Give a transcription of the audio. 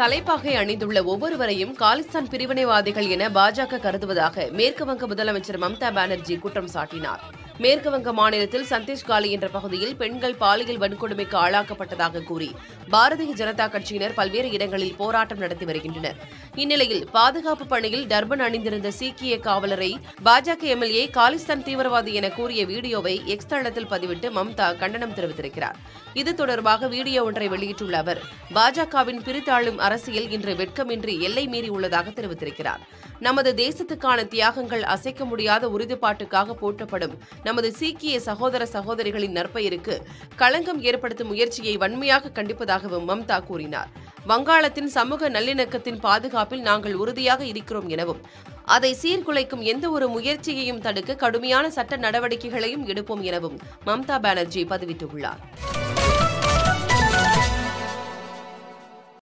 தலைப்பாகை அணிந்துள்ள ஒவ்வொருவரையும் காலிஸ்தான் பிரிவினைவாதிகள் என பாஜக கருதுவதாக மேற்குவங்க முதலமைச்சர் மம்தா பானர்ஜி குற்றம் சாட்டினார். மேற்குவங்க மாநிலத்தில் சந்தேஷ்காலி என்ற பகுதியில் பெண்கள் பாலியல் வன்கொடுமைக்கு ஆளாக்கப்பட்டதாக கூறி பாரதிய ஜனதா கட்சியினர் பல்வேறு இடங்களில் போராட்டம் நடத்தி வருகின்றனர். இந்நிலையில் பாதுகாப்பு பணியில் டர்பன் அணிந்திருந்த சீக்கிய காவலரை பாஜக எம்எல்ஏ காலிஸ்தான் தீவிரவாதி என கூறிய வீடியோவை எக்ஸ் தளத்தில் பதிவிட்டு மம்தா கண்டனம் தெரிவித்திருக்கிறார். இது தொடர்பாக வீடியோ ஒன்றை வெளியிட்டுள்ள அவர், பாஜகவின் பிரித்தாளும் அரசியல் இன்று வெட்கமின்றி எல்லை மீறி உள்ளதாக தெரிவித்திருக்கிறார். நமது தேசத்துக்கான தியாகங்கள் அசைக்க முடியாத உறுதிப்பாட்டுக்காக போற்றப்படும் நமது சீக்கிய சகோதர சகோதரிகளின் நற்பெயருக்கு களங்கம் ஏற்படுத்தும் முயற்சியை வன்மையாக கண்டிப்பதாகவும் மம்தா கூறினார். வங்காளத்தின் சமூக நல்லிணக்கத்தின் பாதுகாப்பில் நாங்கள் உறுதியாக இருக்கிறோம் எனவும் அதை சீர்குலைக்கும் எந்த ஒரு முயற்சியையும் தடுக்க கடுமையான சட்ட நடவடிக்கைகளையும் எடுப்போம் எனவும் மம்தா பானர்ஜி பதிவிட்டுள்ளார்.